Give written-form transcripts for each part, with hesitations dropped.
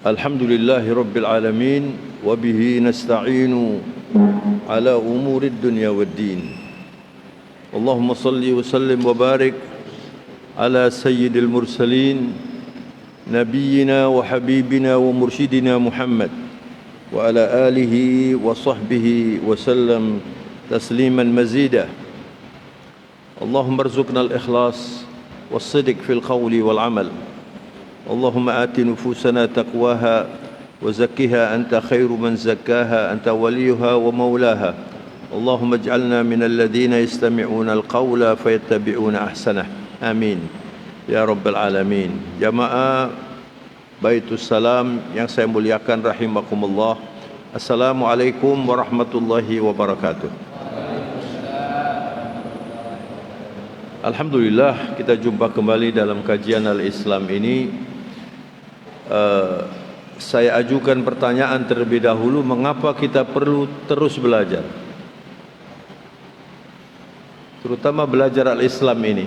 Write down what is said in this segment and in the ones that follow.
الحمد لله رب العالمين وبه نستعين على أمور الدنيا والدين اللهم صل وسلم وبارك على سيد المرسلين نبينا وحبيبنا ومرشدنا محمد وعلى آله وصحبه وسلم تسليما مزيدا اللهم ارزقنا الإخلاص والصدق في القول والعمل اللهم آت نفوسنا تقواها وزكها أنت خير من زكاها أنت وليها ومولاها اللهم اجعلنا من الذين يستمعون القول فيتبعون أحسنه آمين ya Rabbal Alamin. Jamaah Baitus Salam yang saya muliakan rahimakumullah. Assalamualaikum warahmatullahi wabarakatuh. Alhamdulillah kita jumpa kembali dalam kajian Al-Islam ini. Saya ajukan pertanyaan terlebih dahulu, mengapa kita perlu terus belajar? Terutama belajar Al-Islam ini.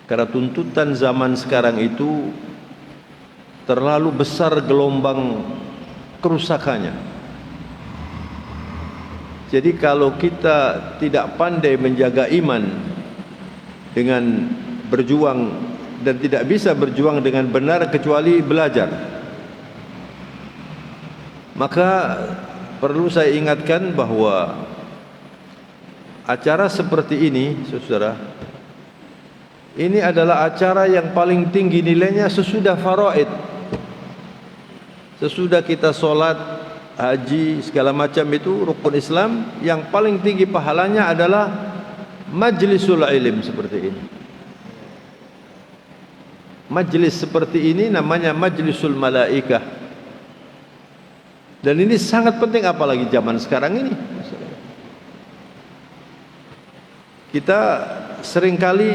Karena tuntutan zaman sekarang itu terlalu besar gelombang kerusakannya. Jadi kalau kita tidak pandai menjaga iman dengan berjuang dan tidak bisa berjuang dengan benar kecuali belajar, maka perlu saya ingatkan bahwa acara seperti ini, saudara, ini adalah acara yang paling tinggi nilainya sesudah faraid. Sesudah kita sholat, haji, segala macam itu rukun Islam, yang paling tinggi pahalanya adalah majlisul ilm seperti ini. Majlis seperti ini namanya majlisul malaikah. Dan ini sangat penting apalagi zaman sekarang ini. Kita seringkali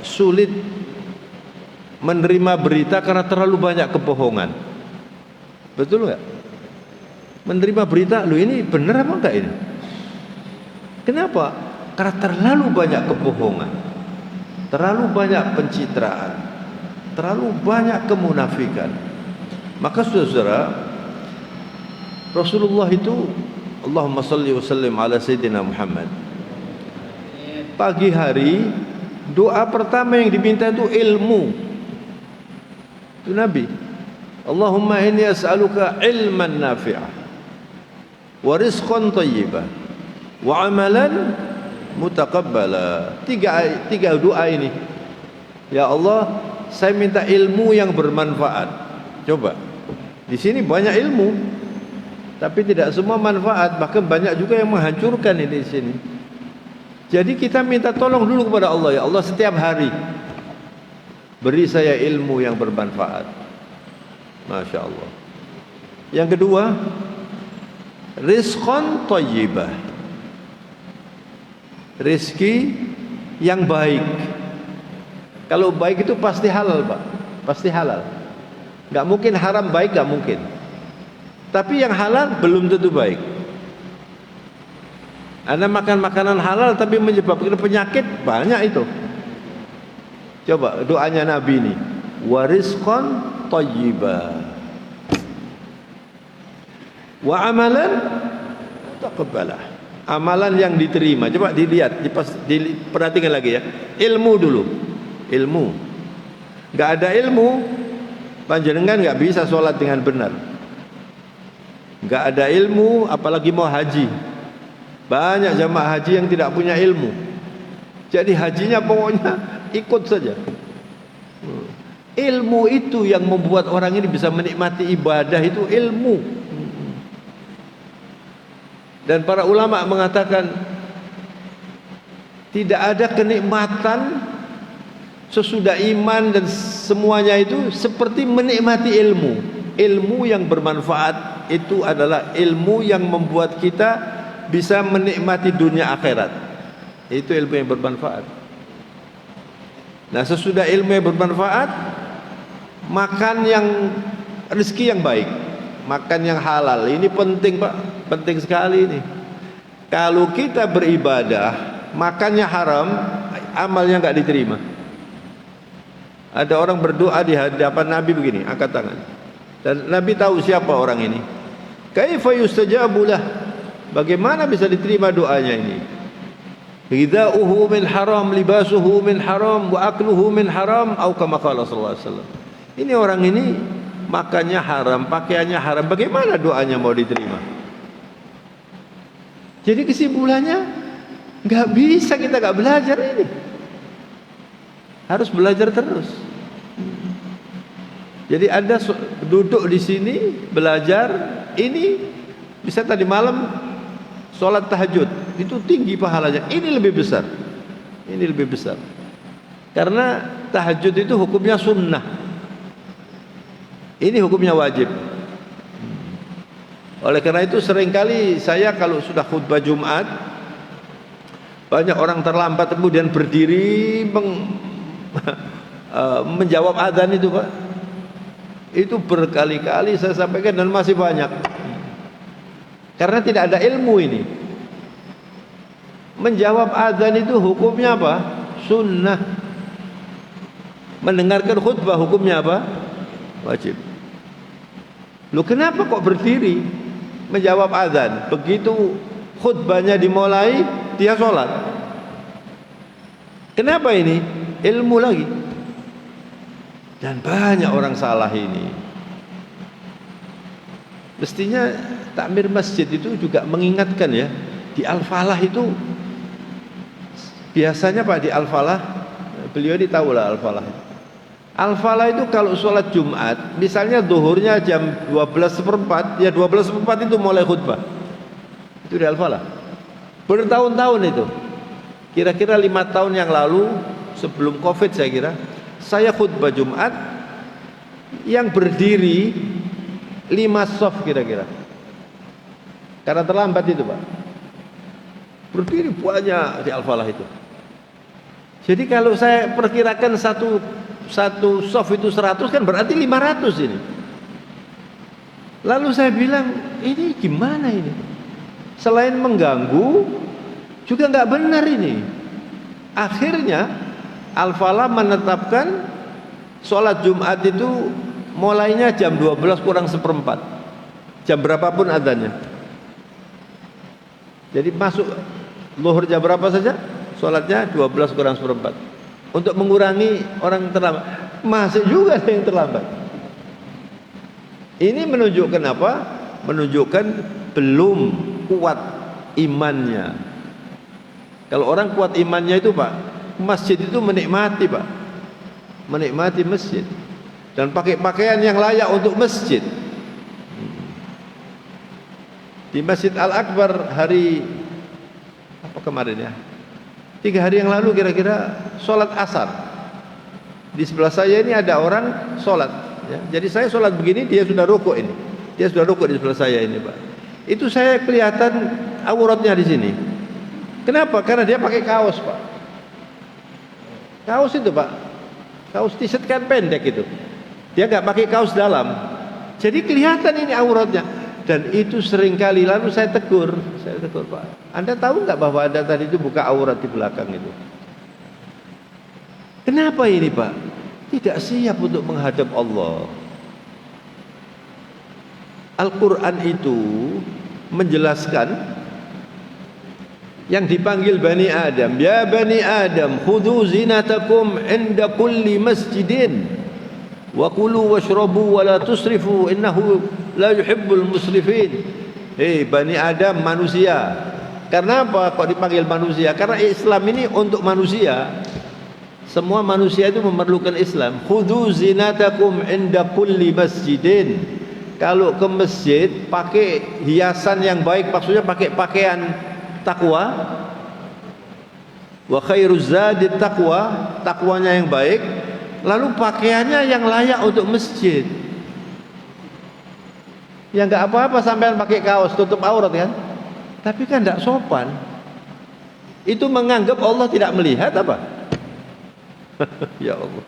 sulit menerima berita karena terlalu banyak kebohongan. Betul enggak? Menerima berita, lu ini benar apa enggak ini? Kenapa? Karena terlalu banyak kebohongan, terlalu banyak pencitraan, terlalu banyak kemunafikan. Maka saudara, Rasulullah itu, Allahumma salli wa sallim ala Sayyidina Muhammad, pagi hari doa pertama yang diminta itu ilmu. Itu Nabi, Allahumma inni as'aluka ilman nafi'ah wa rizqan thayyibah wa amalan mutaqabbala. Tiga doa ini. Ya Allah, saya minta ilmu yang bermanfaat. Coba, di sini banyak ilmu, tapi tidak semua manfaat, bahkan banyak juga yang menghancurkan ini di sini. Jadi kita minta tolong dulu kepada Allah, ya Allah, setiap hari beri saya ilmu yang bermanfaat. Masya Allah. Yang kedua, rizqan thayyibah, rezeki yang baik. Kalau baik itu pasti halal, Pak, pasti halal. Gak mungkin haram baik, gak mungkin. Tapi yang halal belum tentu baik. Anda makan makanan halal tapi menyebabkan penyakit, banyak itu. Coba doanya Nabi ini, wa rizqan thayyibah wa amalan taqabbalah, amalan yang diterima. Coba dilihat, diperhatikan lagi ya. Ilmu dulu, ilmu. Gak ada ilmu, panjenengan gak bisa sholat dengan benar. Gak ada ilmu, apalagi mau haji. Banyak jamaah haji yang tidak punya ilmu. Jadi hajinya pokoknya ikut saja. Ilmu itu yang membuat orang ini bisa menikmati ibadah, itu ilmu. Dan para ulama mengatakan tidak ada kenikmatan sesudah iman dan semuanya itu seperti menikmati ilmu. Ilmu yang bermanfaat itu adalah ilmu yang membuat kita bisa menikmati dunia akhirat. Itu ilmu yang bermanfaat. Nah, sesudah ilmu yang bermanfaat, makan yang rezeki yang baik, makan yang halal. Ini penting, Pak, penting sekali ini. Kalau kita beribadah makannya haram, amalnya enggak diterima. Ada orang berdoa di hadapan Nabi begini, angkat tangan. Dan Nabi tahu siapa orang ini. Kaifa yustajabu lah? Bagaimana bisa diterima doanya ini? Ghidha'uhu min haram, libasuhu min haram, wa akluhu min haram, atau kama qala sallallahu alaihi wasallam. Ini orang ini makannya haram, pakaiannya haram. Bagaimana doanya mau diterima? Jadi kesimpulannya nggak bisa, kita nggak belajar ini. Harus belajar terus. Jadi Anda duduk di sini belajar, ini bisa tadi malam sholat tahajud, itu tinggi pahalanya. Ini lebih besar. Ini lebih besar. Karena tahajud itu hukumnya sunnah. Ini hukumnya wajib. Oleh karena itu seringkali saya kalau sudah khutbah Jumat, banyak orang terlambat kemudian berdiri menjawab adzan itu, Pak. Itu berkali-kali saya sampaikan dan masih banyak. Karena tidak ada ilmu ini. Menjawab adzan itu hukumnya apa? Sunnah. Mendengarkan khutbah hukumnya apa? Wajib. Loh, kenapa kok berdiri menjawab adzan? Begitu khutbahnya dimulai, dia sholat. Kenapa ini? Ilmu lagi. Dan banyak orang salah ini. Mestinya takmir masjid itu juga mengingatkan ya. Di Al-Falah itu biasanya Pak, di Al-Falah, beliau ini tahu lah Al-Falah. Al-Falah itu kalau sholat Jumat, misalnya zuhurnya jam 12:04, ya 12:04 itu mulai khutbah. Itu di Al-Falah. Bertahun-tahun itu. Kira-kira 5 tahun yang lalu, sebelum Covid saya kira, saya khutbah Jumat yang berdiri 5 shaf kira-kira. Karena terlambat itu, Pak. Berdiri banyak di Al-Falah itu. Jadi kalau saya perkirakan satu shaf itu 100, kan berarti 500 ini. Lalu saya bilang, ini gimana ini? Selain mengganggu, juga nggak benar ini. Akhirnya Al-Falah menetapkan sholat Jumat itu mulainya jam 12 kurang seperempat, jam berapapun adzannya. Jadi masuk zuhur jam berapa saja, sholatnya 12 kurang seperempat, untuk mengurangi orang terlambat. Masih juga ada yang terlambat. Ini menunjukkan apa? Menunjukkan belum kuat imannya. Kalau orang kuat imannya itu, Pak, masjid itu menikmati, Pak, menikmati masjid dan pakai pakaian yang layak untuk masjid. Di Masjid Al-Akbar hari apa kemarin ya, 3 hari yang lalu kira-kira, sholat asar. Di sebelah saya ini ada orang sholat ya. Jadi saya sholat begini, dia sudah rukuk ini, dia sudah rukuk di sebelah saya ini, Pak. Itu saya kelihatan auratnya di sini. Kenapa? Karena dia pakai kaos, Pak. Kaos itu, Pak, kaos t-shirt kan pendek itu. Dia nggak pakai kaos dalam. Jadi kelihatan ini auratnya. Dan itu seringkali, lalu saya tegur, Pak, Anda tahu nggak bahwa Anda tadi itu buka aurat di belakang itu? Kenapa ini, Pak? Tidak siap untuk menghadap Allah. Al-Quran itu menjelaskan yang dipanggil Bani Adam, ya Bani Adam, khudhu zinatakum inda kulli masjidin wa kulu washrabu wa la tusrifu innahu la yuhibbul musrifin. Hei Bani Adam, manusia. Karena apa kok dipanggil manusia? Karena Islam ini untuk manusia. Semua manusia itu memerlukan Islam. Khudhu zinatakum inda kulli masjidin. Kalau ke masjid pakai hiasan yang baik, maksudnya pakai pakaian takwa. Wa khairuz zadi taqwa, takwanya yang baik, lalu pakaiannya yang layak untuk masjid. Ya enggak apa-apa sampean pakai kaos tutup aurat kan, tapi kan enggak sopan. Itu menganggap Allah tidak melihat apa? Ya Allah,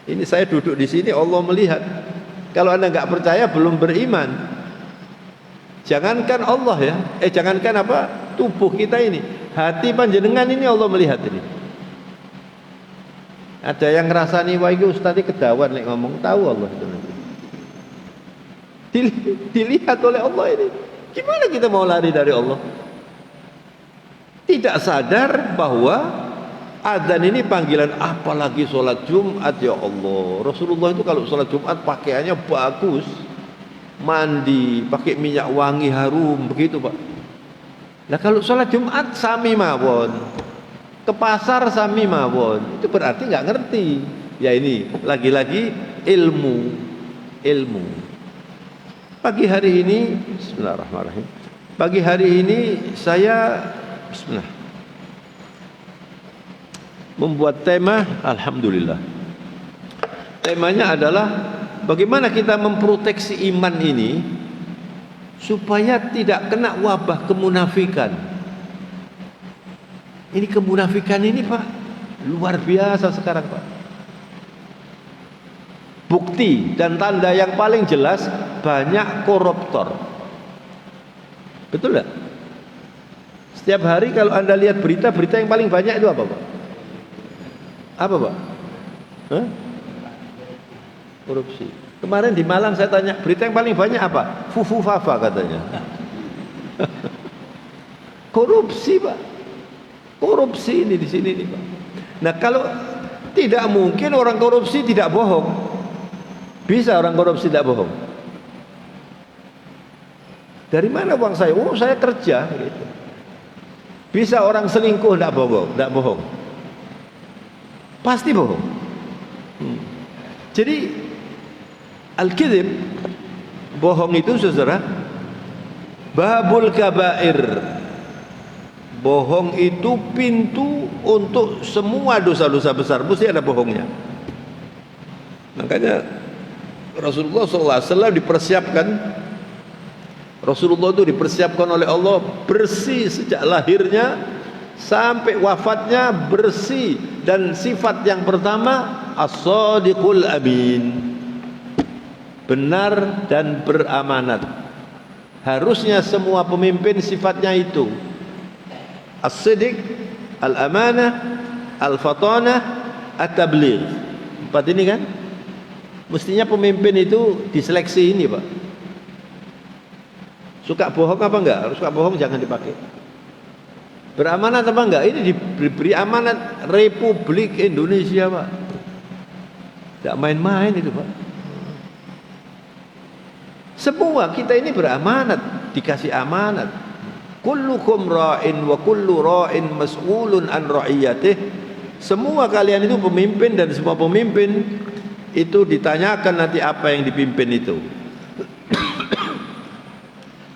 ini saya duduk di sini, Allah melihat. Kalau Anda enggak percaya, belum beriman. Jangankan Allah ya, jangankan apa, tubuh kita ini, hati panjenengan ini Allah melihat ini. Ada yang ngerasani, wah ini Ustaz ini kedawan nek ngomong, tahu Allah itu nanti. dilihat oleh Allah ini. Gimana kita mau lari dari Allah? Tidak sadar bahwa adzan ini panggilan, apalagi sholat Jumat. Ya Allah, Rasulullah itu kalau sholat Jumat pakaiannya bagus, mandi pakai minyak wangi harum begitu Pak. Nah kalau sholat Jumat sami mawon, ke pasar sami mawon, itu berarti nggak ngerti. Ya ini lagi-lagi ilmu. Pagi hari ini, Bismillahirrahmanirrahim. Pagi hari ini saya Bismillah membuat tema, alhamdulillah. Temanya adalah bagaimana kita memproteksi iman ini supaya tidak kena wabah kemunafikan. Ini kemunafikan ini Pak, luar biasa sekarang Pak. Bukti dan tanda yang paling jelas, banyak koruptor. Betul enggak? Setiap hari kalau Anda lihat berita yang paling banyak itu apa Pak? Apa Pak? Hah? Korupsi. Kemarin di Malang saya tanya, berita yang paling banyak apa? Fufu Fafa katanya. Korupsi Pak. Korupsi ini di sini nih Pak. Nah kalau tidak mungkin orang korupsi tidak bohong. Bisa orang korupsi tidak bohong? Dari mana uang saya? Oh saya kerja gitu. Bisa orang selingkuh tidak bohong? Tidak bohong. Pasti bohong. Jadi al-kadzib, bohong itu saudara, babul kabair. Bohong itu pintu untuk semua dosa-dosa besar, mesti ada bohongnya. Makanya Rasulullah SAW Rasulullah itu dipersiapkan oleh Allah bersih sejak lahirnya sampai wafatnya, bersih. Dan sifat yang pertama as-sadiqul amin, benar dan beramanat. Harusnya semua pemimpin sifatnya itu, as-sidiq, al-amanah, al-fatanah, at-tabligh. Empat ini kan mestinya pemimpin itu diseleksi ini Pak. Suka bohong apa enggak? Kalau suka bohong jangan dipakai. Beramanat apa enggak? Ini diberi amanat Republik Indonesia Pak. Tidak main-main itu Pak. Semua kita ini beramanat, dikasih amanat. Kullukum ra'in wa kullu ra'in mas'ulun an ra'iyatih. Semua kalian itu pemimpin, dan semua pemimpin itu ditanyakan nanti apa yang dipimpin itu.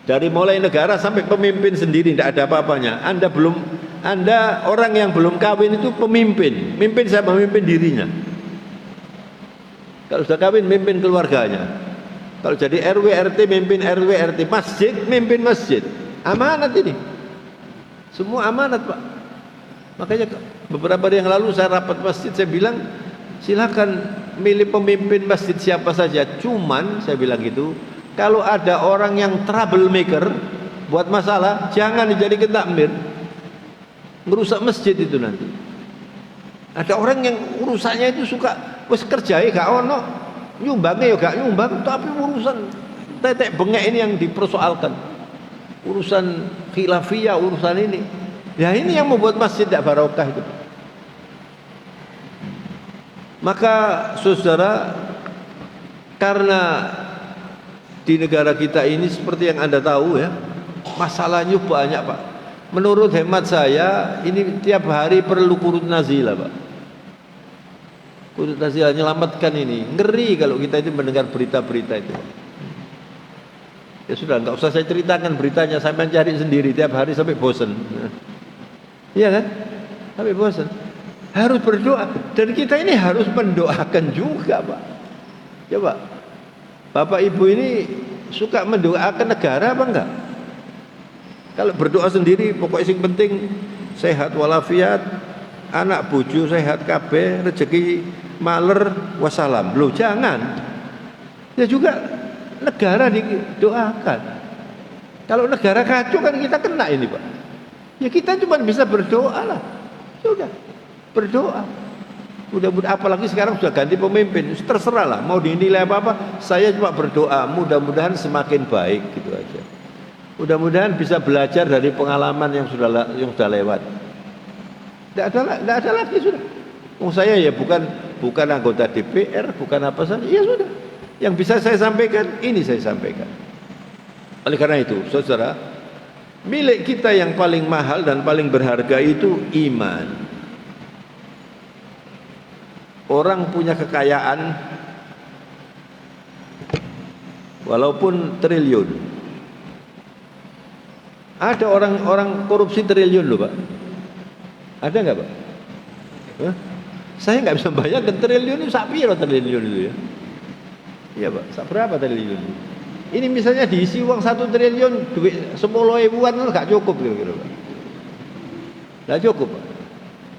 Dari mulai negara sampai pemimpin sendiri tidak ada apa-apanya. Anda orang yang belum kawin itu pemimpin. Mimpin siapa? Memimpin dirinya. Kalau sudah kawin mimpin keluarganya. Kalau jadi RW RT mimpin RW RT, masjid mimpin masjid. Amanat ini. Semua amanat Pak. Makanya beberapa hari yang lalu saya rapat masjid, saya bilang silakan milih pemimpin masjid siapa saja. Cuman saya bilang gitu, kalau ada orang yang troublemaker buat masalah, jangan dijadikan takmir. Merusak masjid itu nanti. Ada orang yang urusannya itu suka wis kerjae gak ono, nyumbangnya ya gak nyumbang, tapi urusan tetek bengek ini yang dipersoalkan. Urusan khilafiyah, urusan ini. Ya ini yang membuat masjid tidak barokah itu. Maka saudara, karena di negara kita ini seperti yang Anda tahu ya, masalahnya banyak Pak. Menurut hemat saya ini tiap hari perlu qunut nazilah Pak. Qunut nazilah menyelamatkan ini. Ngeri kalau kita itu mendengar berita-berita itu. Ya sudah, nggak usah saya ceritakan beritanya, saya mencari sendiri tiap hari sampai bosan. Iya kan? Sampai bosan. Harus berdoa, dan kita ini harus mendoakan juga Pak. Ya Pak, Bapak Ibu ini suka mendoakan negara apa enggak? Kalau berdoa sendiri pokoknya yang penting sehat walafiat, anak bojo sehat kabeh, rezeki maler wassalam. Loh jangan. Ya juga negara didoakan. Kalau negara kacau kan kita kena ini Pak. Ya kita cuma bisa berdoa lah. Sudah, berdoa. Mudah-mudahan, apalagi sekarang sudah ganti pemimpin, terserah lah mau dinilai apa-apa. Saya cuma berdoa mudah-mudahan semakin baik, gitu aja. Mudah-mudahan bisa belajar dari pengalaman yang sudah lewat. Tidak ada lagi sudah. Saya ya bukan anggota DPR, bukan apa saja. Ya sudah. Yang bisa saya sampaikan ini saya sampaikan. Oleh karena itu, saudara, milik kita yang paling mahal dan paling berharga itu iman. Orang punya kekayaan walaupun triliun. Ada orang korupsi triliun loh Pak. Ada nggak Pak? Hah? Saya nggak bisa bayangkan triliun itu sapi loh triliun itu ya. Iya Pak, berapa triliun? Ini misalnya diisi uang 1 triliun, duit 10 ribuan nggak cukup kira-kira Pak. Nggak cukup Pak.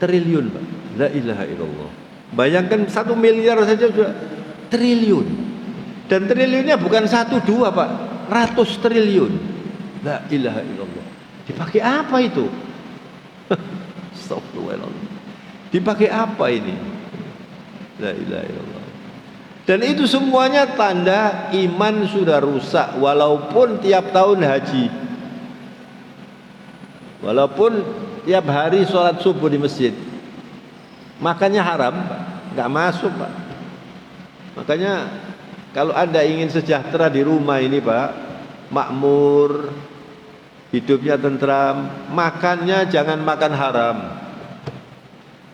Triliun Pak. La ilaha illallah. Bayangkan 1 miliar saja sudah triliun. Dan triliunnya bukan 1, 2 Pak, ratus triliun. La ilaha illallah. Dipakai apa itu? Astagfirullahaladzim. Dipakai apa ini? La ilaha illallah. Dan itu semuanya tanda iman sudah rusak. Walaupun tiap tahun haji, walaupun tiap hari sholat subuh di masjid, makannya haram Pak, nggak masuk Pak. Makanya kalau Anda ingin sejahtera di rumah ini Pak, makmur, hidupnya tentram, makannya jangan makan haram.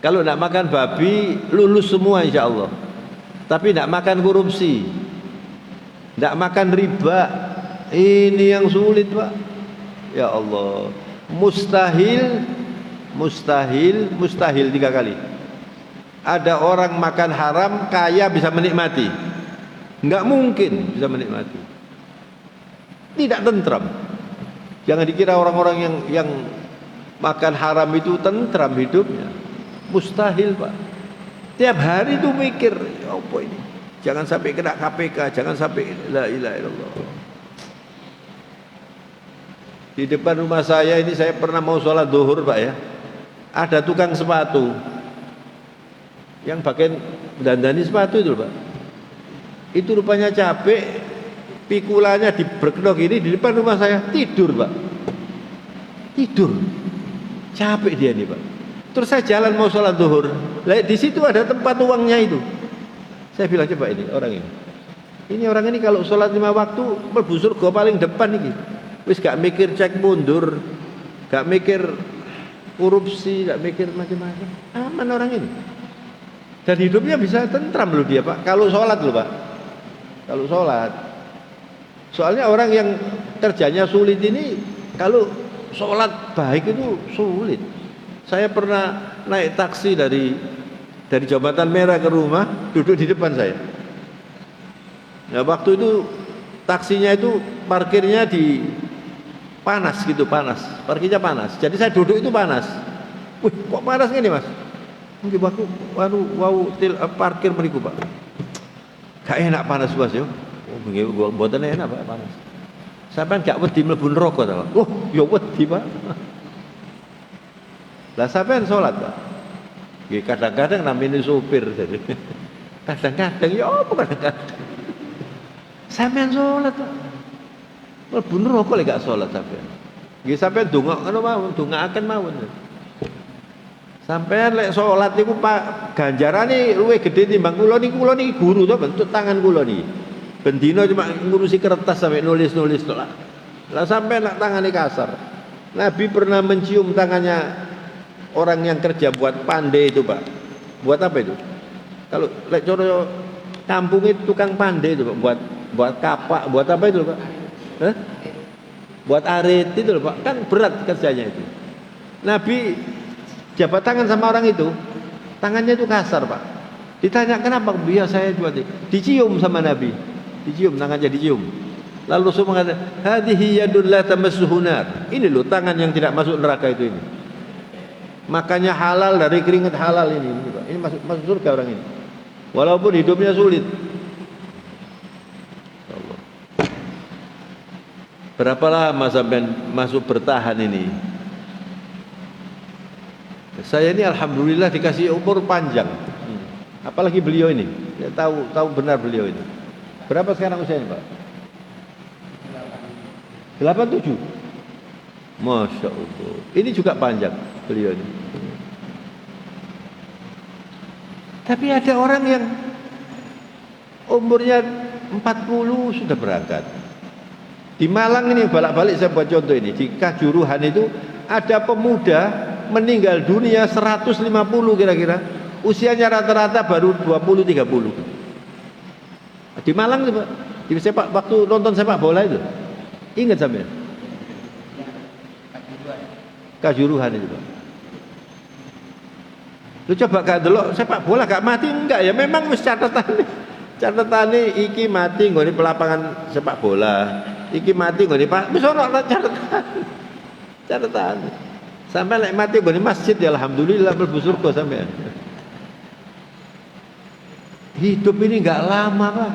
Kalau tidak makan babi, lulus semua insya Allah. Tapi tidak makan korupsi, tidak makan riba, ini yang sulit Pak. Ya Allah, mustahil 3 kali. Ada orang makan haram kaya bisa menikmati, nggak mungkin bisa menikmati. Tidak tentram. Jangan dikira orang-orang yang makan haram itu tentram hidupnya. Mustahil Pak. Tiap hari itu mikir, ya apa ini? Jangan sampai kena KPK, jangan sampai la ilaha illallah. Di depan rumah saya ini saya pernah mau sholat zuhur Pak ya. Ada tukang sepatu yang bagian dandani sepatu itu Pak. Itu rupanya capek, pikulanya diberkedok ini di depan rumah saya, tidur Pak. Tidur. Capek dia nih Pak. Terus saya jalan mau sholat zuhur, di situ ada tempat uangnya itu. Saya bilang coba ini orang ini kalau sholat 5 waktu mlebu surga paling depan ini. Wis gak mikir cek mundur, gak mikir korupsi, gak mikir macam-macam. Aman orang ini. Dan hidupnya bisa tentram loh dia Pak. Kalau sholat loh Pak. Kalau sholat. Soalnya orang yang kerjanya sulit ini kalau sholat baik itu sulit. Saya pernah naik taksi dari Jembatan Merah ke rumah, duduk di depan saya. Nah, waktu itu taksinya itu parkirnya di panas gitu, parkirnya panas. Jadi saya duduk itu panas. Wih, kok panas gini Mas? Mungkin aku, parkir meriku Pak. Gak enak panas Mas yo. Oh, buatan enak Pak panas. Sampai gak wedi mlebu neraka ta Pak. Oh, ya wedi Pak. Lah sampean sholat Pak. Kadang-kadang namanya sopir jadi. Kadang-kadang ya apa kadang-kadang. Sampean sholat Pak. Mlebu neraka lek gak sholat sampean. Nggih sampean ndongaaken mawon. Sampean lek sholat niku Pak ganjarane luwih gedhe timbang kula niki guru to bentuk tangan kula niki. Ben dina cuma ngurusi kertas sampai nulis-nulis tok lah. Lah sampean lek tangane kasar. Nabi pernah mencium tangannya orang yang kerja buat pandai itu Pak. Buat apa itu? Kalau lek coro kampung itu tukang pandai itu Pak, buat kapak, buat apa itu Pak? Hah? Buat arit itu loh Pak. Kan berat kerjanya itu. Nabi jabat tangan sama orang itu, tangannya itu kasar Pak. Ditanya kenapa? Biar saya buat itu. Dicium sama Nabi. Dicium tangannya dicium. Lalu Rasul mengatakan, "Hadhihi yadun la tamassuhu nar." Ini loh tangan yang tidak masuk neraka itu ini. Makanya halal dari keringat halal ini Pak. Ini masuk surga orang ini. Walaupun hidupnya sulit. Allah. Berapa lama sampai masuk bertahan ini? Saya ini alhamdulillah dikasih umur panjang. Apalagi beliau ini, ya, tahu benar beliau ini. Berapa sekarang usianya Pak? 87. Masya Allah. Ini juga panjang beliau ini. Tapi ada orang yang umurnya 40 sudah berangkat. Di Malang ini balik-balik saya buat contoh ini. Di Kajuruhan itu ada pemuda meninggal dunia 150 kira-kira. Usianya rata-rata baru 20-30. Di Malang itu Pak. Di waktu nonton sepak bola itu. Ingat sampai? Kajuruhan itu Pak. Lu coba gak delok sepak bola gak mati enggak ya? Memang wis catetane iki mati nggone pelapangan sepak bola. Iki mati nggone Pak. Wis ono catatan. Sampai lek mati nggone masjid ya alhamdulillah mlebu surga sampean. Hidup ini enggak lama Pak.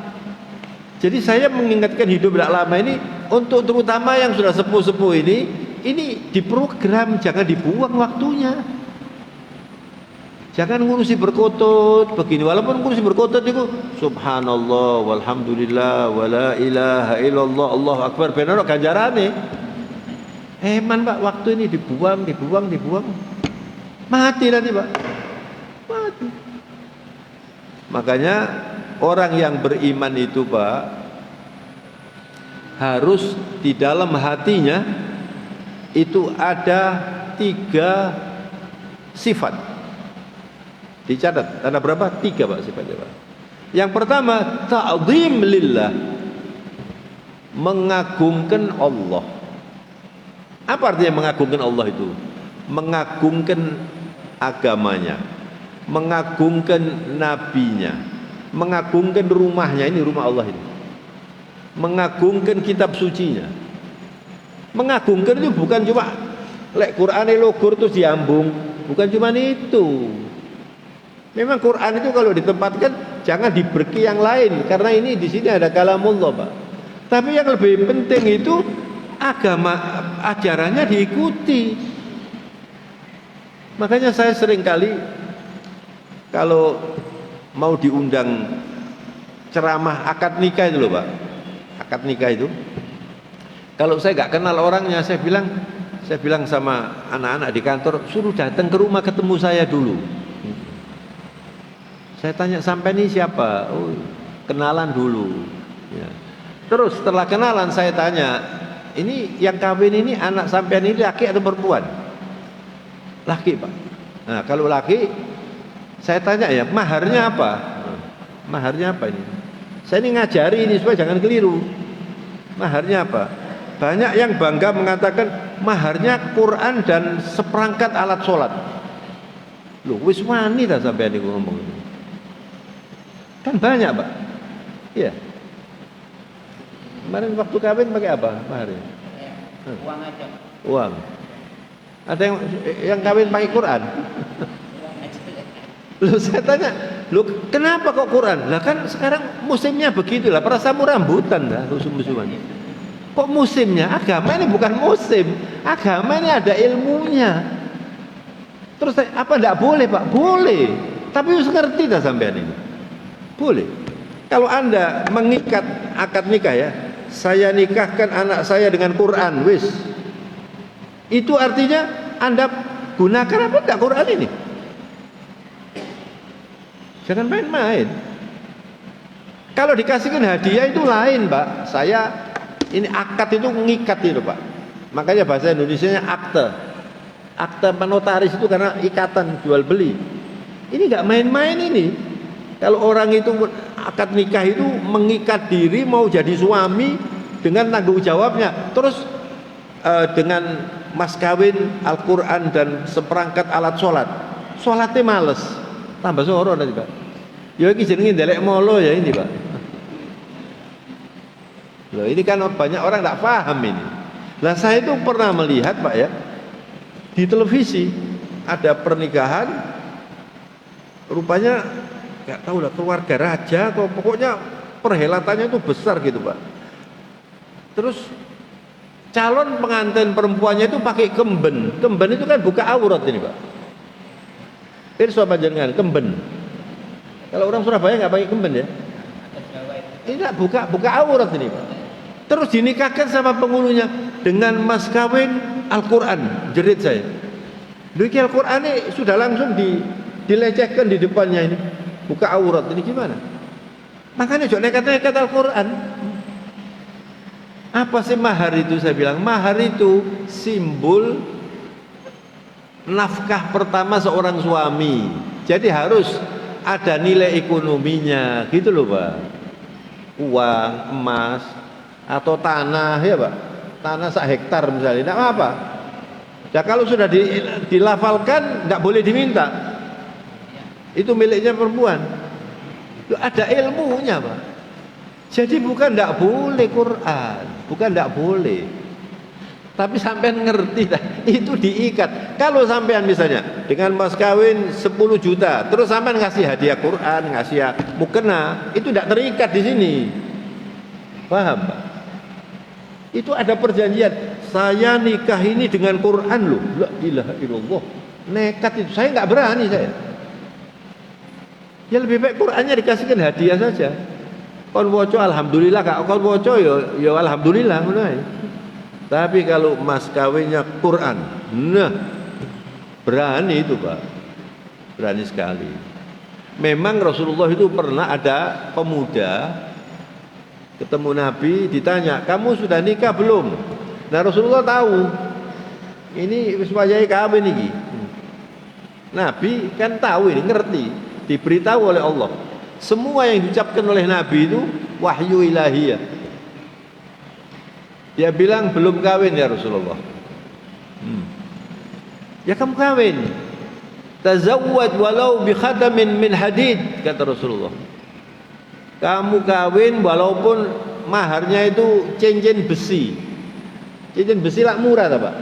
Jadi saya mengingatkan hidup tidak lama ini untuk terutama yang sudah sepuh-sepuh ini diprogram, jangan dibuang waktunya. Jangan ngurusi berkotut begini, walaupun ngurusi berkotut itu subhanallah walhamdulillah wala ilaha illallah Allahu akbar benar ganjarane. Eman Pak, waktu ini dibuang. Mati nanti Pak. Mati. Makanya orang yang beriman itu Pak harus di dalam hatinya itu ada 3 sifat. Dicatat, ada berapa? 3 Pak sifatnya Pak. Yang pertama, ta'zim lillah, mengagungkan Allah. Apa artinya mengagungkan Allah itu? Mengagungkan agamanya, mengagungkan nabinya, mengagungkan rumahnya, ini rumah Allah ini, mengagungkan kitab sucinya. Mengagungkan itu bukan cuma lek Quran logur terus diambung, bukan cuma itu. Memang Quran itu kalau ditempatkan jangan diberki yang lain, karena ini di sini ada kalamullah Pak. Tapi yang lebih penting itu agama, ajarannya diikuti. Makanya saya sering kali kalau mau diundang ceramah akad nikah itu loh Pak, akad nikah itu, kalau saya nggak kenal orangnya, saya bilang sama anak-anak di kantor, suruh datang ke rumah ketemu saya dulu. Saya tanya, sampai ini siapa? Oh, kenalan dulu ya. Terus setelah kenalan saya tanya, ini yang kawin ini anak sampean ini laki atau perempuan? Laki Pak. Nah kalau laki, saya tanya ya, maharnya apa? Maharnya apa ini? Saya ini ngajari ini supaya jangan keliru. Maharnya apa? Banyak yang bangga mengatakan maharnya Quran dan seperangkat alat sholat. Loh, wis wani dah sampean niku ngomong itu. Kan banyak Pak. Iya. Kemarin waktu kawin pakai apa maharnya? Uang aja. Uang. Ada yang kawin pakai Quran? Loh saya tanya, loh kenapa kok Quran? Lah kan sekarang musimnya begitulah, perasamu rambutan dah musim-musiman. Kok musimnya? Agama ini bukan musim. Agama ini ada ilmunya. Terus apa enggak boleh Pak? Boleh. Tapi harus ngerti dah sampean ini. Boleh. Kalau Anda mengikat akad nikah ya, saya nikahkan anak saya dengan Quran, wis. Itu artinya Anda gunakan apa enggak Quran ini? Jangan main-main. Kalau dikasihkan hadiah itu lain, Pak. Saya ini akad itu mengikat itu, Pak. Makanya bahasa Indonesianya akte. Akte penotaris itu karena ikatan jual beli. Ini enggak main-main ini. Kalau orang itu akad nikah itu mengikat diri mau jadi suami dengan tanggung jawabnya, terus dengan mas kawin Al-Quran dan seperangkat alat sholat, sholatnya males, tambah soro nanti Pak. Ya ini jenenge ndelek molo ya ini Pak. Loh, ini kan banyak orang tak paham ini. Lah saya itu pernah melihat Pak ya, di televisi ada pernikahan, rupanya nggak tahu lah keluarga raja atau pokoknya perhelatannya itu besar gitu Pak. Terus calon pengantin perempuannya itu pakai kemben. Kemben itu kan buka aurat ini Pak. Pirsa panjenengan kemben. Kalau orang Surabaya nggak pakai kemben ya. Atas Jawa itu. Ini buka aurat ini Pak. Terus dinikahkan sama penghulunya dengan mas kawin Al-Quran, jerit saya. Diki Al-Quran ini sudah langsung dilecehkan di depannya ini. Buka aurat ini gimana? Makanya jangan nekat-nekat Al-Quran. Apa sih mahar itu? Saya bilang mahar itu simbol nafkah pertama seorang suami. Jadi harus ada nilai ekonominya, gitu loh Pak. Uang, emas, atau tanah ya Pak. Tanah 1 hektar misalnya, tidak apa-apa. Ya kalau sudah dilafalkan, tidak boleh diminta. Itu miliknya perempuan. Itu ada ilmunya Pak. Jadi bukan tidak boleh Quran, bukan tidak boleh. Tapi sampean ngerti dah, itu diikat. Kalau sampean misalnya dengan mas kawin 10 juta, terus sampean ngasih hadiah Quran, ngasih mukena, itu tidak terikat di sini. Paham Pak? Itu ada perjanjian. Saya nikah ini dengan Quran loh. La ilaha illallah. Nekat itu, saya nggak berani saya. Ya lebih baik Qurannya dikasihkan hadiah saja. Kon woco alhamdulillah, kak kon woco ya alhamdulillah mulai. Tapi kalau mas kawinnya Quran, nah berani itu Pak, berani sekali. Memang Rasulullah itu pernah ada pemuda ketemu Nabi, ditanya, kamu sudah nikah belum? Nah Rasulullah tahu, ini wajahnya kawin ini. Nabi kan tahu ini, ngerti, diberitahu oleh Allah. Semua yang diucapkan oleh Nabi itu wahyu ilahiyah. Dia bilang belum kawin ya Rasulullah. Ya kamu kawin. Tazawwad walau bi khatamin min hadid, kata Rasulullah. Kamu kawin walaupun maharnya itu cincin besi. Cincin besi lah murah tak Pak?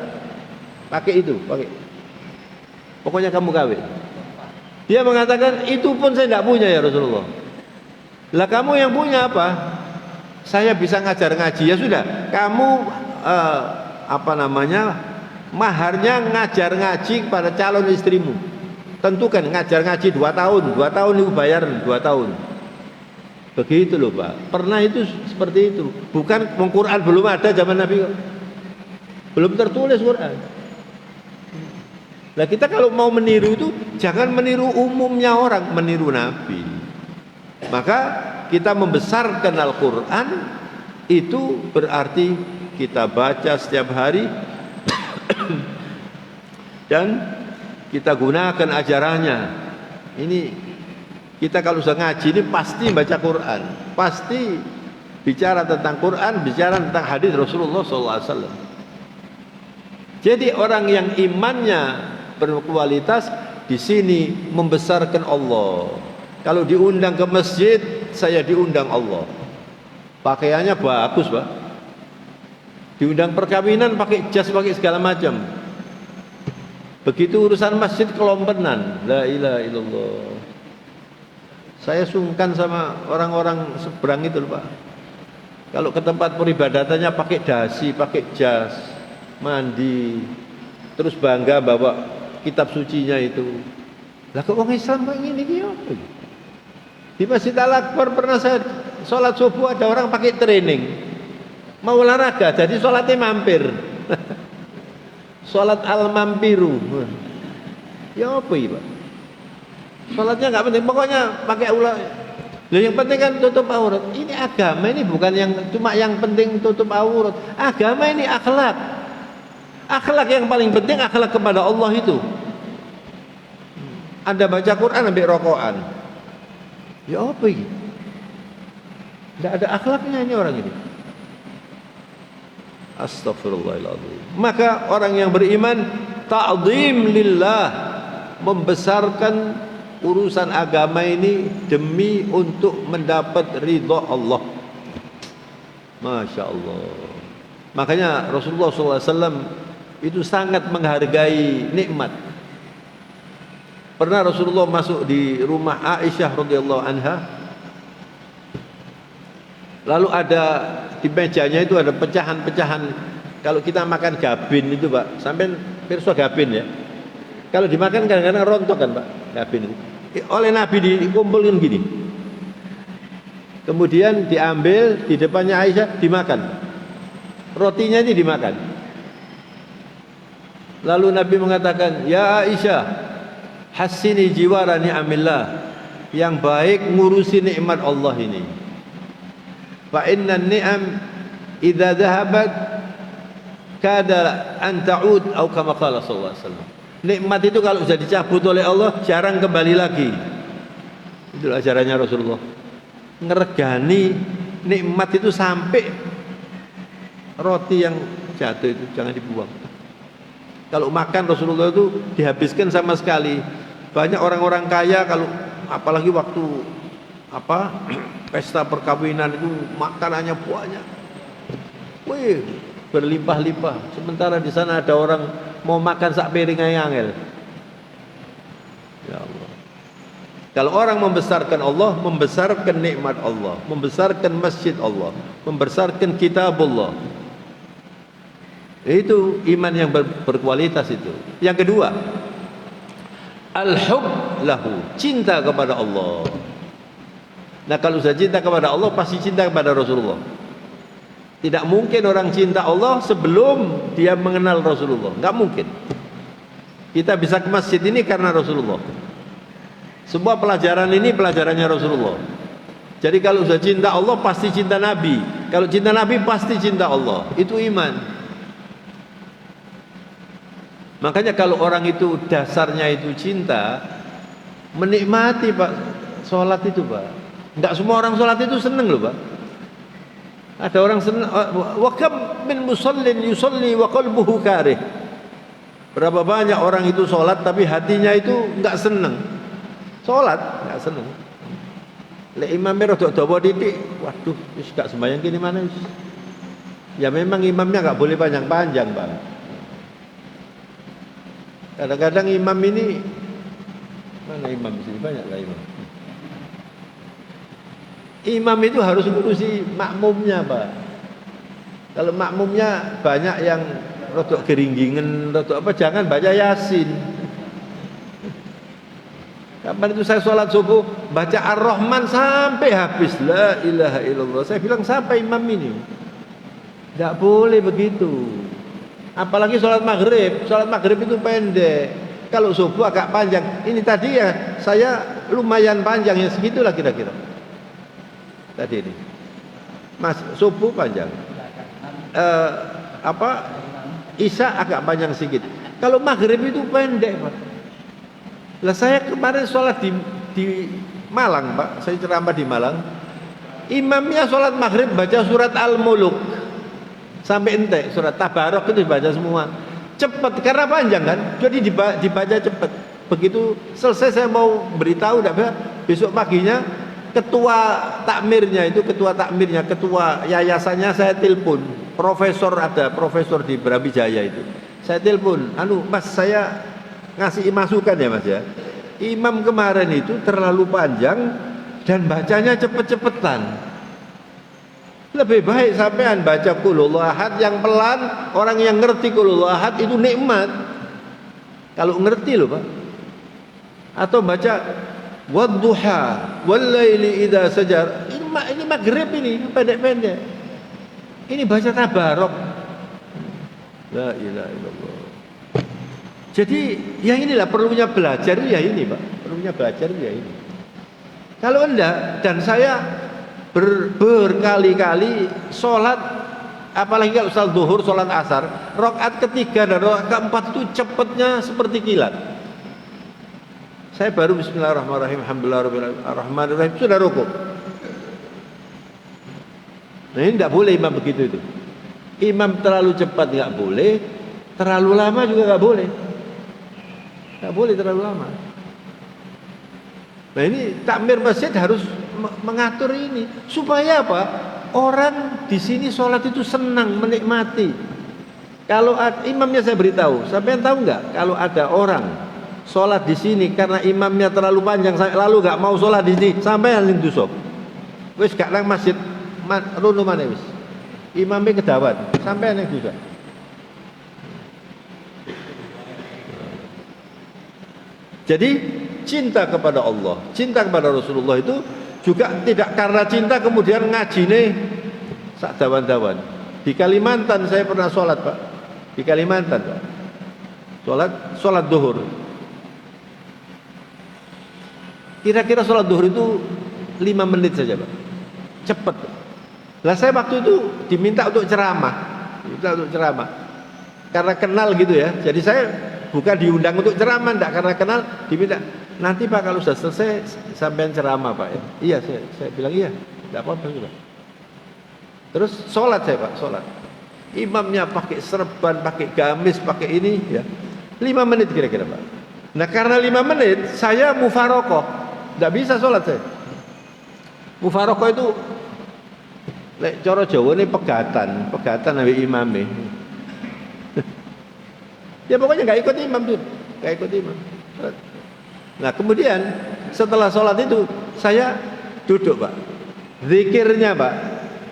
Pakai itu, pakai. Pokoknya kamu kawin. Dia mengatakan itu pun saya tidak punya ya Rasulullah. Lah kamu yang punya apa? Saya bisa ngajar ngaji, ya sudah. Kamu maharnya ngajar ngaji kepada calon istrimu. Tentukan ngajar ngaji 2 tahun, 2 tahun itu bayar 2 tahun. Begitu loh Pak. Pernah itu seperti itu. Bukan Quran belum ada zaman Nabi, belum tertulis Quran. Nah kita kalau mau meniru itu jangan meniru umumnya orang, meniru Nabi. Maka kita membesarkan Al-Quran itu berarti kita baca setiap hari dan kita gunakan ajarannya. Ini kita kalau sudah ngaji ini pasti baca Quran, pasti bicara tentang Quran, bicara tentang hadis Rasulullah SAW. Jadi orang yang imannya berkualitas di sini membesarkan Allah. Kalau diundang ke masjid, saya diundang Allah. Pakaiannya bagus Pak. Diundang perkawinan pakai jas, pakai segala macam. Begitu urusan masjid kelompenan. La ilaha illallah. Saya sungkan sama orang-orang seberang itu Pak. Kalau ke tempat peribadatannya pakai dasi, pakai jas, mandi, terus bangga bawa kitab sucinya itu. Lah kok orang Islam kok ini apa? Di Masjid Al-Akbar pernah saya sholat subuh, ada orang pakai training mau olahraga, jadi sholatnya mampir. Sholat al-mampiru. Ya apa ini Pak? Sholatnya nggak penting, pokoknya pakai ulah. Yang penting kan tutup aurat. Ini agama, ini bukan yang cuma yang penting tutup aurat. Agama ini akhlak. Akhlak yang paling penting akhlak kepada Allah itu. Anda baca Quran ambil rokokan. Ya apa ini? Tidak ada akhlaknya ini orang ini. Astagfirullahaladzim. Maka orang yang beriman ta'zim lillah, membesarkan urusan agama ini demi untuk mendapat ridha Allah. Masya Allah. Makanya Rasulullah SAW itu sangat menghargai nikmat. Pernah Rasulullah masuk di rumah Aisyah radhiyallahu anha. Lalu ada di mejanya itu ada pecahan-pecahan. Kalau kita makan gabin itu Pak, sampai pirsa gabin ya. Kalau dimakan kadang-kadang rontok kan Pak, gabin itu. oleh Nabi dikumpulkan gini. Kemudian diambil di depannya Aisyah, dimakan. Rotinya ini dimakan. Lalu Nabi mengatakan, "Ya Aisyah, hassini jiwara ni'amillah." Yang baik ngurusi nikmat Allah ini. Fa inna ni'am idza dhahabat kada an ta'ud atau kama qala sallallahu alaihi wasallam. Nikmat itu kalau sudah dicabut oleh Allah jarang kembali lagi. Itulah ajarannya Rasulullah. Ngeregani nikmat itu sampai roti yang jatuh itu jangan dibuang. Kalau makan Rasulullah itu dihabiskan sama sekali. Banyak orang-orang kaya kalau apalagi waktu pesta perkawinan itu makanannya banyak. Wih, berlimpah-limpah. Sementara di sana ada orang mau makan sak piring angel. Ya Allah. Kalau orang membesarkan Allah, membesarkan nikmat Allah, membesarkan masjid Allah, membesarkan kitab Allah. Itu iman yang berkualitas itu. Yang kedua, al-hub lahu, cinta kepada Allah. Nah, kalau sudah cinta kepada Allah pasti cinta kepada Rasulullah. Tidak mungkin orang cinta Allah sebelum dia mengenal Rasulullah. Enggak mungkin. Kita bisa ke masjid ini karena Rasulullah. Sebuah pelajaran ini pelajarannya Rasulullah. Jadi kalau sudah cinta Allah pasti cinta Nabi. Kalau cinta Nabi pasti cinta Allah. Itu iman. Makanya kalau orang itu dasarnya itu cinta, menikmati Pak sholat itu Pak. Enggak semua orang sholat itu seneng loh Pak. Ada orang seneng. Wa kam min musallin yusalli wa qalbuhu karih. Berapa banyak orang itu sholat tapi hatinya itu enggak seneng. Sholat enggak seneng. Lek imamnya rodok dawa titik, waduh, wis gak sembahyang gini mana wis. Ya memang imamnya enggak boleh panjang-panjang Pak. Kadang-kadang imam ini, mana imam di sini banyak lah imam. Imam itu harus ngurusi makmumnya Pak. Kalau makmumnya banyak yang rodok geringgingan, rodok apa, jangan baca Yasin. Kapan itu saya sholat subuh baca Ar-Rahman sampai habis, la ilaha illallah. Saya bilang sampai imam ini, tidak boleh begitu. Apalagi sholat maghrib itu pendek. Kalau subuh agak panjang. Ini tadi ya saya lumayan panjang ya, segitulah kira-kira. Tadi ini, Mas, subuh panjang. Isya agak panjang sedikit. Kalau maghrib itu pendek Pak. Lah saya kemarin sholat di Malang Pak. Saya ceramah di Malang. Imamnya sholat maghrib baca surat Al-Muluk sampai entek, surat Tabarok itu dibaca semua. Cepat karena panjang kan, jadi dibaca cepat. Begitu selesai saya mau beritahu, besok paginya ketua takmirnya, ketua yayasannya saya telepon. Ada profesor di Brawijaya itu. Saya telepon, Mas, saya ngasih masukan ya Mas ya. Imam kemarin itu terlalu panjang dan bacanya cepet-cepetan. Lebih baik sampean baca Qul Huwallahu Ahad yang pelan. Orang yang ngerti Qul Huwallahu Ahad itu nikmat. Kalau ngerti loh Pak. Atau baca Wadduha Wallaili idza sajar. Ini maghrib ini pendek-pendek. Ini baca Tabarok. La ilaha illallah. Jadi ya inilah perlunya belajar itu ya ini Pak. Perlunya belajar itu ya ini. Kalau enggak, dan saya berkali-kali sholat, apalagi kalau sholat zuhur, sholat asar, rakaat ketiga dan rakaat keempat itu cepatnya seperti kilat. Saya baru bismillahirrahmanirrahim, alhamdulillahirrahmanirrahim, sudah rukuk. Nah ini tidak boleh imam begitu itu. Imam terlalu cepat nggak boleh, terlalu lama juga nggak boleh. Nggak boleh terlalu lama. Nah ini takmir masjid harus mengatur ini supaya apa? Orang di sini sholat itu senang, menikmati. Kalau imamnya saya beritahu, sampai tahu nggak? Kalau ada orang sholat di sini karena imamnya terlalu panjang, lalu nggak mau sholat di sini, sampai yang dusuk. Wis gak nang masjid, rono mana wis? Imamnya kedawat, sampai yang dusuk. Jadi cinta kepada Allah, cinta kepada Rasulullah itu juga tidak karena cinta kemudian ngaji nih sak dawan-dawan. Di Kalimantan saya pernah sholat Pak, di Kalimantan Pak, sholat duhur. Kira-kira sholat duhur itu 5 menit saja Pak, cepet. Lah saya waktu itu diminta untuk ceramah, karena kenal gitu ya. Jadi saya bukan diundang untuk ceramah, enggak, karena kenal diminta. Nanti Pak kalau sudah selesai sampean ceramah Pak ya. Iya saya bilang iya, enggak apa-apa sudah. Terus sholat saya Pak, sholat. Imamnya pakai serban, pakai gamis, pakai ini ya. 5 menit kira-kira Pak. Nah karena 5 menit saya mufarokoh, enggak bisa sholat saya. Mufarokoh itu lek cara Jawa ini pegatan ambek imame. Ya pokoknya nggak ikut imam tuh, nggak ikut imam. Nah kemudian setelah sholat itu saya duduk Pak, zikirnya Pak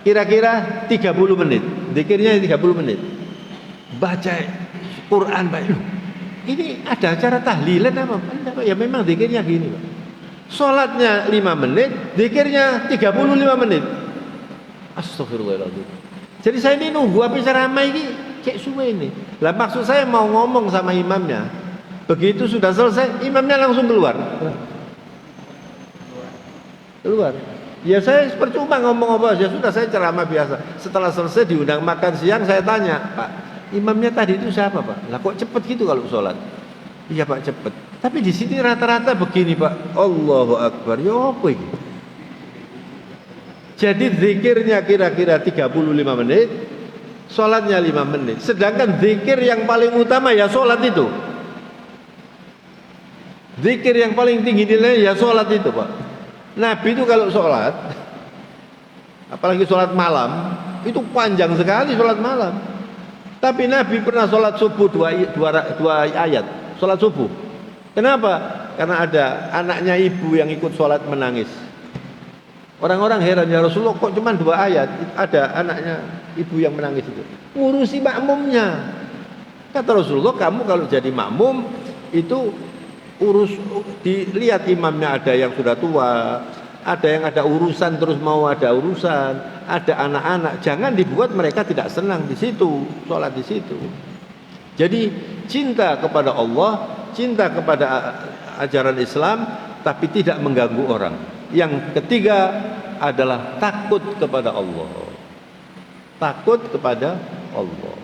kira-kira 30 menit, zikirnya 30 menit, baca Quran Pak. Ini ada acara tahlilan apa? Enggak, ya memang zikirnya gini Pak. Sholatnya 5 menit, zikirnya 35 menit. Astagfirullahaladzim. Jadi saya ini nunggu apa ceramah ini kayak suwe ini. Lah maksud saya mau ngomong sama imamnya. Begitu sudah selesai, imamnya langsung keluar. Keluar. Ya saya percuma ngomong apa, ya sudah saya ceramah biasa. Setelah selesai diundang makan siang, saya tanya, Pak, imamnya tadi itu siapa Pak? Lah kok cepet gitu kalau sholat? Iya Pak cepet. Tapi di sini rata-rata begini Pak. Allahu Akbar. Ya apa ini? Jadi zikirnya kira-kira 35 menit, sholatnya 5 menit. Sedangkan zikir yang paling utama ya sholat itu. Zikir yang paling tinggi nilainya ya sholat itu Pak. Nabi itu kalau sholat, apalagi sholat malam, itu panjang sekali sholat malam. Tapi Nabi pernah sholat subuh dua ayat, sholat subuh. Kenapa? Karena ada anaknya ibu yang ikut sholat menangis. Orang-orang heran, ya Rasulullah kok cuma 2 ayat, ada anaknya ibu yang menangis itu. Ngurusi makmumnya. Kata Rasulullah, kamu kalau jadi makmum itu dilihat imamnya ada yang sudah tua, ada yang ada urusan terus mau ada urusan, ada anak-anak, jangan dibuat mereka tidak senang di situ, sholat di situ. Jadi cinta kepada Allah, cinta kepada ajaran Islam, tapi tidak mengganggu orang. Yang ketiga adalah takut kepada Allah. Takut kepada Allah.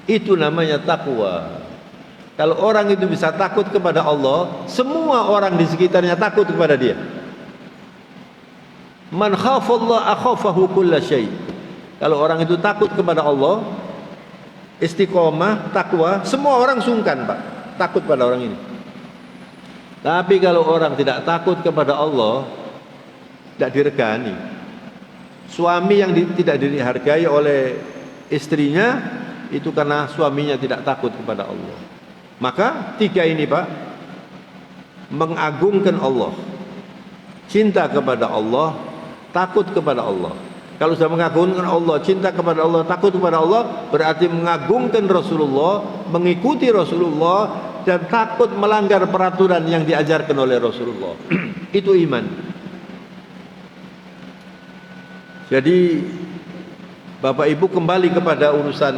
Itu namanya takwa. Kalau orang itu bisa takut kepada Allah, semua orang di sekitarnya takut kepada dia. Man khafallah akhafahu kulla syai. Kalau orang itu takut kepada Allah, istiqomah, takwa, semua orang sungkan Pak, takut pada orang ini. Tapi kalau orang tidak takut kepada Allah, tidak diregani. Suami yang tidak dihargai oleh istrinya itu karena suaminya tidak takut kepada Allah. Maka 3 ini Pak, mengagungkan Allah, cinta kepada Allah, takut kepada Allah. Kalau sudah mengagungkan Allah, cinta kepada Allah, takut kepada Allah, berarti mengagungkan Rasulullah, mengikuti Rasulullah, dan takut melanggar peraturan yang diajarkan oleh Rasulullah. Itu iman. Jadi Bapak Ibu kembali kepada urusan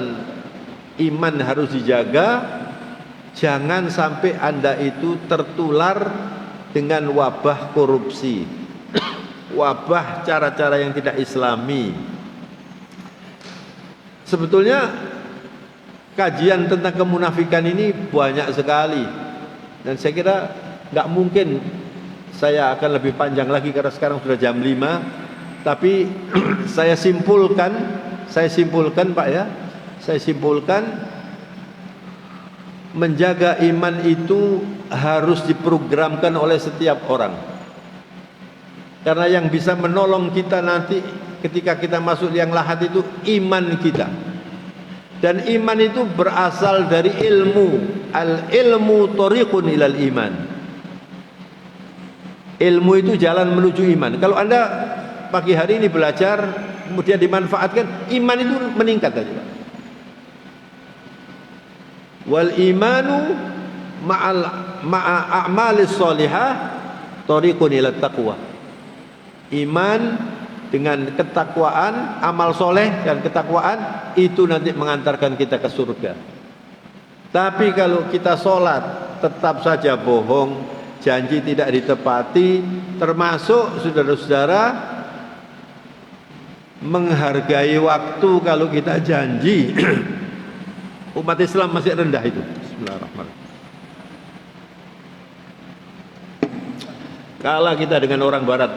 iman harus dijaga. Jangan sampai Anda itu tertular dengan wabah korupsi, wabah cara-cara yang tidak islami. Sebetulnya kajian tentang kemunafikan ini banyak sekali, dan saya kira nggak mungkin saya akan lebih panjang lagi karena sekarang sudah jam 5. Tapi saya simpulkan Pak ya, saya simpulkan, menjaga iman itu harus diprogramkan oleh setiap orang. Karena yang bisa menolong kita nanti ketika kita masuk liang lahat itu iman kita. Dan iman itu berasal dari ilmu. Al-ilmu thariqun ilal iman. Ilmu itu jalan menuju iman. Kalau Anda pagi hari ini belajar, kemudian dimanfaatkan, iman itu meningkat tadi Pak. Wal imanu ma'a a'malis sholihah thariqun ila taqwa. Iman dengan ketakwaan, amal soleh dan ketakwaan itu nanti mengantarkan kita ke surga. Tapi kalau kita sholat tetap saja bohong, janji tidak ditepati, termasuk saudara-saudara menghargai waktu. Kalau kita janji umat Islam masih rendah itu. Bismillahirrahmanirrahim. Kalah kita dengan orang barat.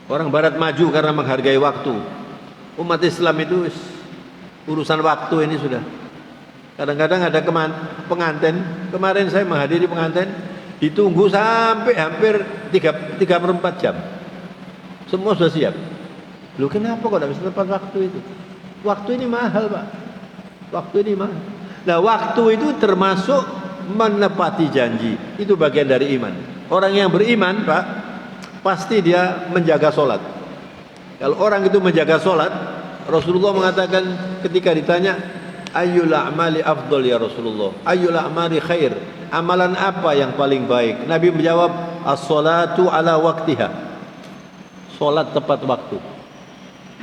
Orang barat maju karena menghargai waktu. Umat Islam itu urusan waktu ini sudah. Kadang-kadang ada pengantin. Kemarin saya menghadiri pengantin, ditunggu sampai hampir 3/4 jam. Semua sudah siap. Loh, kenapa kok tidak bisa tepat waktu itu? Waktu ini mahal, Pak. Waktu ini mahal. Nah, waktu itu termasuk menepati janji. Itu bagian dari iman. Orang yang beriman, Pak, pasti dia menjaga solat. Kalau orang itu menjaga solat, Rasulullah mengatakan ketika ditanya, ayyul a'mali afdal ya Rasulullah, ayyul a'mali khair, amalan apa yang paling baik? Nabi menjawab, as-salatu ala waktiha, solat tepat waktu.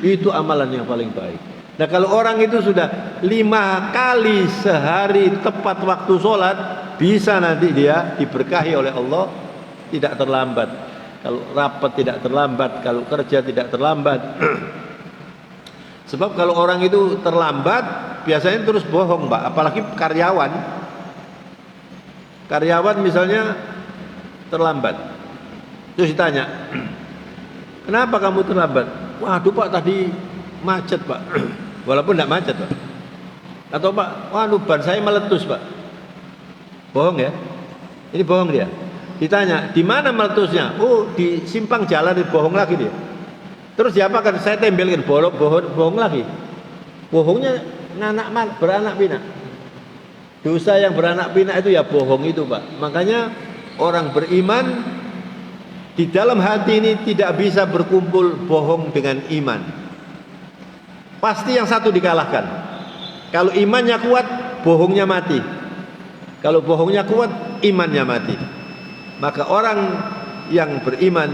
Itu amalan yang paling baik. Nah, kalau orang itu sudah 5 kali sehari tepat waktu solat, bisa nanti dia diberkahi oleh Allah, tidak terlambat. Kalau rapat tidak terlambat, kalau kerja tidak terlambat. Sebab kalau orang itu terlambat, biasanya terus bohong, Pak. Apalagi karyawan. Karyawan misalnya terlambat. Terus ditanya, kenapa kamu terlambat? Waduh, Pak, tadi macet, Pak. Walaupun tidak macet, Pak. Atau, Pak, waduh, ban saya meletus, Pak. Bohong ya? Ini bohong dia. Ditanya, di mana meletusnya? Oh, di simpang jalan, bohong lagi dia. Terus diapakan? Saya tembelkan, bohong lagi. Bohongnya beranak pinak. Dosa yang beranak pinak itu ya bohong itu, Pak. Makanya orang beriman di dalam hati ini tidak bisa berkumpul bohong dengan iman. Pasti yang satu dikalahkan. Kalau imannya kuat, bohongnya mati. Kalau bohongnya kuat, imannya mati. Maka orang yang beriman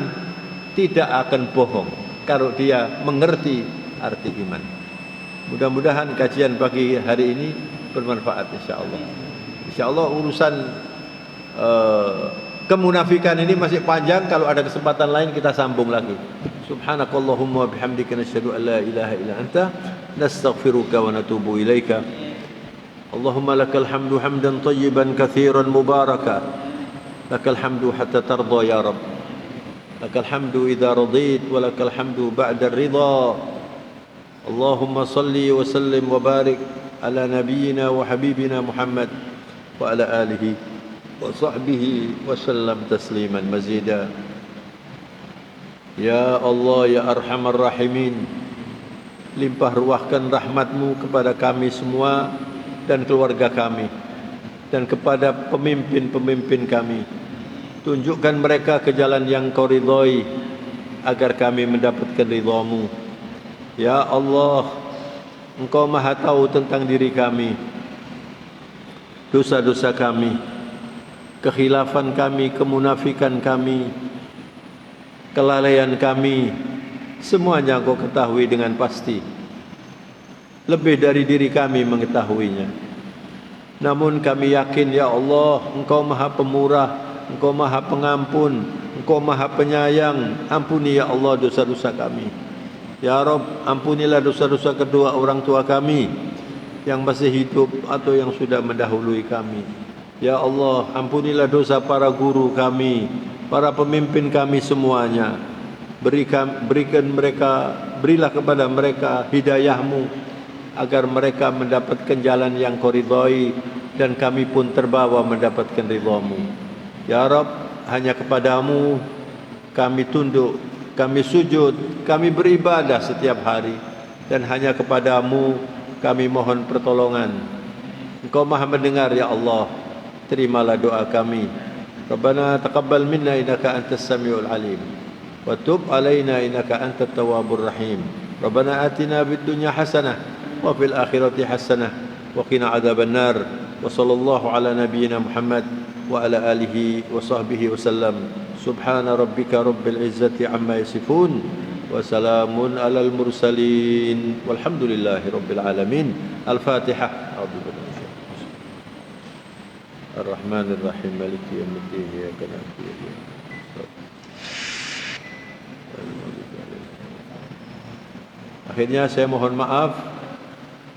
tidak akan bohong kalau dia mengerti arti iman. Mudah-mudahan kajian pagi hari ini bermanfaat, insyaallah. Insyaallah urusan kemunafikan ini masih panjang. Kalau ada kesempatan lain kita sambung lagi. Subhanakallahumma wa bihamdika nasyhadu an la ilaha illa anta nastaghfiruka wa natubu ilaika. Allahumma lakal hamdu hamdan tayyiban katsiran mubaraka. Lakal hamdu hatta tarda ya Rabb. Lakal hamdu idza radit wa lakal hamdu ba'da ridha. Allahumma salli wa sallim wa barik ala nabiyyina wa habibina Muhammad wa ala alihi wa sahbihi wa sallam tasliman mazida. Ya Allah ya Arhamar Rahimin, limpah ruahkan rahmatmu kepada kami semua dan keluarga kami, dan kepada pemimpin-pemimpin kami. Tunjukkan mereka ke jalan yang kau ridhoi, agar kami mendapatkan ridhamu. Ya Allah, Engkau maha tahu tentang diri kami, dosa-dosa kami, kekhilafan kami, kemunafikan kami, kelalaian kami, semuanya Engkau ketahui dengan pasti. Lebih dari diri kami mengetahuinya. Namun kami yakin, ya Allah, Engkau maha pemurah, Engkau maha pengampun, Engkau maha penyayang. Ampuni ya Allah dosa-dosa kami. Ya Rabb, ampunilah dosa-dosa kedua orang tua kami yang masih hidup atau yang sudah mendahului kami. Ya Allah, ampunilah dosa para guru kami, para pemimpin kami semuanya. Berilah kepada mereka hidayahmu, agar mereka mendapatkan jalan yang kau ridhoi, dan kami pun terbawa mendapatkan ridhamu. Ya Rabb, hanya kepadamu kami tunduk, kami sujud, kami beribadah setiap hari, dan hanya kepadamu kami mohon pertolongan. Engkau maha mendengar ya Allah. Terimalah doa kami. Rabbana taqabbal minna innaka antas samiul alim, wa tub alaina innaka antat tawwabur rahim. Rabbana atina bid dunya hasanah wa fil akhirati hasanah wa qina adzabannar. wa sallallahu ala nabiyyina Muhammad wa ala alihi wa sahbihi wasallam. Subhana rabbika rabbil izzati amma yasifun wa salamun alal mursalin walhamdulillahi rabbil alamin. Al-Fatihah. Ar-Rahmanir Rahim Maliki yaumiddin iyyaka na'budu wa iyyaka nasta'in. Akhirnya saya mohon maaf.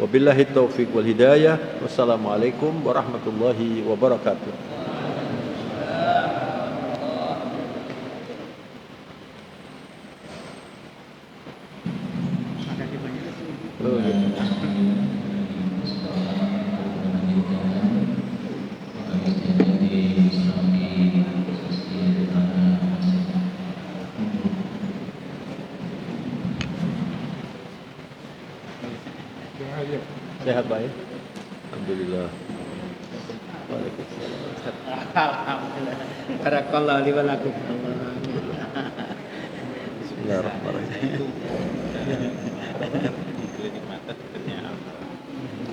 Wabillahi taufiq wal hidayah. Wassalamualaikum warahmatullahi wabarakatuh. Oh, ya. Sehat Pak ya? Alhamdulillah. Waalaikumsalam. Alhamdulillah. Barakallahu li wa lakum. Bismillahirrahmanirrahim. Klinik mata dekatnya Alfa.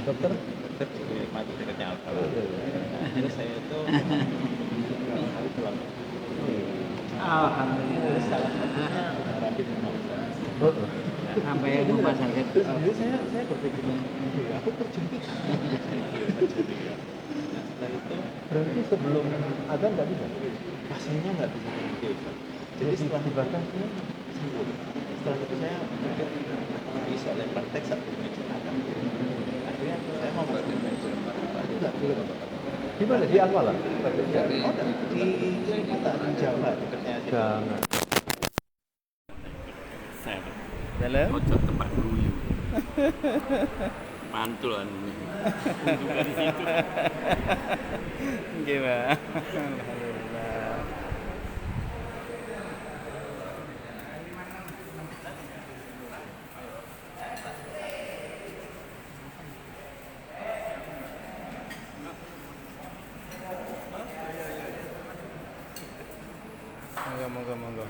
Dokter? Dokter di klinik mata dekatnya Alfa. Terus saya itu kali pulang. Alhamdulillah. Salah satunya rapid pemeriksaan. Sampai rumah sakit. Jadi saya berpikir, aku terjadi. Nah setelah itu Berarti sebelum ada nggak bisa? pasiennya nggak bisa berhenti. Jadi setelah dibatasi sembuh. Setelah itu saya pikir bisa oleh praktek satu meja makan. Akhirnya saya mau praktek meja makan. Enggak boleh bapak. Di mana? Di Al-Falah? Oh, di kita di Jawa dekatnya aja. Jangan. Saya Dalam? kocok tempat dulu. Mantul anu ini. Bukan di situ. Gimana? Alhamdulillah. Moga.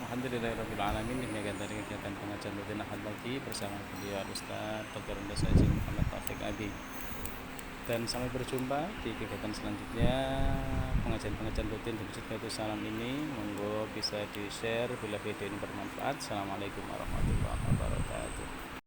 Alhamdulillahirrahmanirrahim. Demikian dari kegiatan pengajian rutin Ahad pagi bersama beliau Ustaz Dr. Andes Haji Muhammad Taufik Abi. Dan sampai berjumpa di kegiatan selanjutnya pengajian rutin di Masjid Baitul Salam ini. Monggo bisa di-share bila video ini bermanfaat. Assalamualaikum warahmatullahi wabarakatuh.